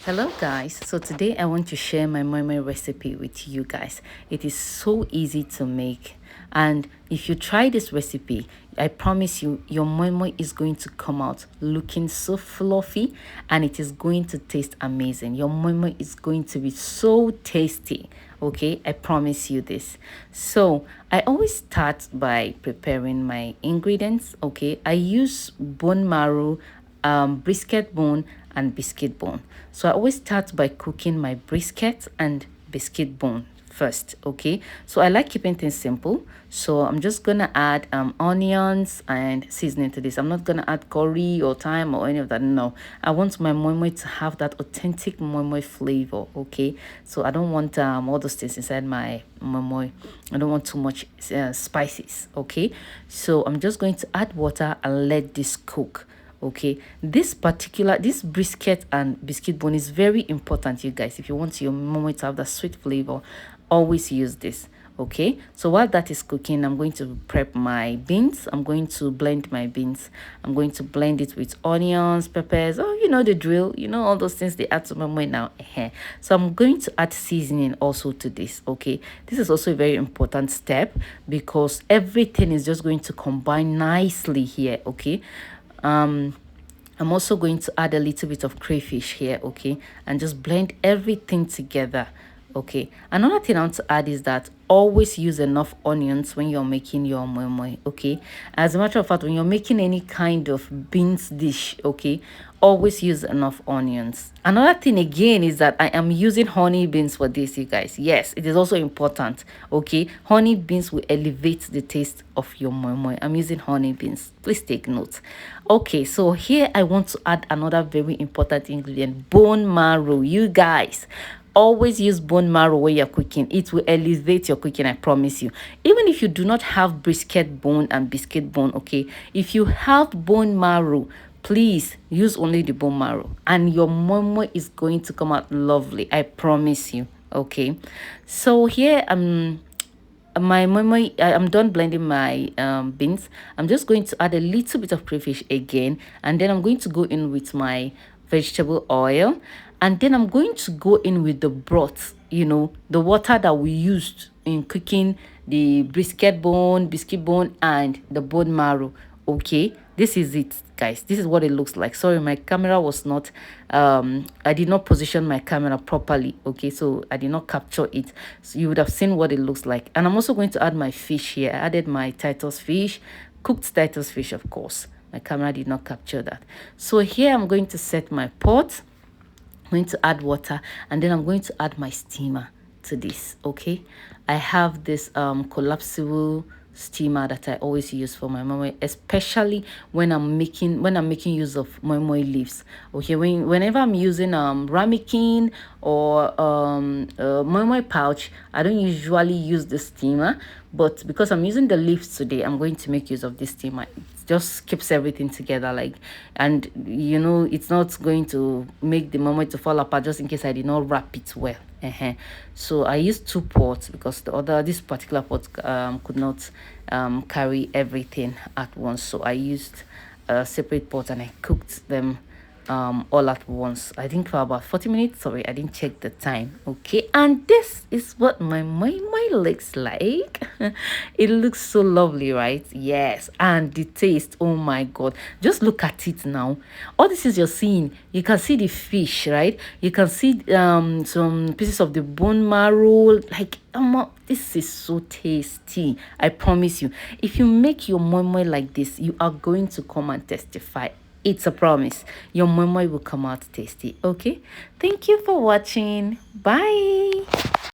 Hello guys, so today I want to share my moi moi recipe with you guys. It is so easy to make, and if you try this recipe, I promise you your moi moi is going to come out looking so fluffy, and it is going to taste amazing. Your moi moi is going to be so tasty. Okay, I promise you this. So I always start by preparing my ingredients. Okay, I use bone marrow, brisket bone and biscuit bone. So I always start by cooking my brisket and biscuit bone first. Okay, so I like keeping things simple, so I'm just gonna add onions and seasoning to this. I'm not gonna add curry or thyme or any of that. No, I want my moi moi to have that authentic moi moi flavor. Okay, so I don't want all those things inside my moi moi. I don't want too much spices. Okay, so I'm just going to add water and let this cook. Okay, this brisket and biscuit bone is very important, you guys. If you want your momo to have the sweet flavor, always use this. Okay, so while that is cooking, I'm going to prep my beans. I'm going to blend my beans. I'm going to blend it with onions, peppers. Oh, you know the drill, you know all those things they add to momo now. So I'm going to add seasoning also to this. Okay, this is also a very important step because everything is just going to combine nicely here. Okay, I'm also going to add a little bit of crayfish here. Okay, and just blend everything together. Okay, another thing I want to add is that always use enough onions when you're making your moi moi. Okay, as a matter of fact, when you're making any kind of beans dish, okay, always use enough onions. Another thing again is that I am using honey beans for this, you guys. Yes, it is also important. Okay, honey beans will elevate the taste of your moi moi. I'm using honey beans, please take note. Okay, so here I want to add another very important ingredient, bone marrow. You guys, always use bone marrow when you're cooking. It will elevate your cooking, I promise you. Even if you do not have brisket bone and biscuit bone, okay, if you have bone marrow, please use only the bone marrow and your moi moi is going to come out lovely, I promise you. Okay, so here my moi moi, I'm done blending my beans. I'm just going to add a little bit of crayfish again, and then I'm going to go in with my vegetable oil, and then I'm going to go in with the broth, you know, the water that we used in cooking the brisket bone, biscuit bone, and the bone marrow. Okay, this is it, guys. This is what it looks like. Sorry, my camera was not I did not position my camera properly. Okay, so I did not capture it, so you would have seen what it looks like. And I'm also going to add my fish here. I added my Titus fish, cooked Titus fish, of course. My camera did not capture that. So here I'm going to set my pot. I'm going to add water, and then I'm going to add my steamer to this. Okay, I have this collapsible steamer that I always use for my moi moi, especially when I'm making use of moi moi leaves. Okay, whenever I'm using ramekin or moi moi pouch, I don't usually use the steamer, but because I'm using the leaves today, I'm going to make use of this steamer. It just keeps everything together, like, and you know, it's not going to make the moi moi to fall apart just in case I did not wrap it well. So I used two pots because this particular pot could not carry everything at once, so I used a separate pot and I cooked them all at once, I think for about 40 minutes. Sorry, I didn't check the time. Okay, and this is what my moi moi looks like. It looks so lovely, right? Yes, and the taste, oh my god, just look at it now. All this is you're seeing, you can see the fish, right? You can see some pieces of the bone marrow, like this is so tasty, I promise you. If you make your moi moi like this, you are going to come and testify. It's a promise. Your moi moi will come out tasty. Okay, thank you for watching. Bye.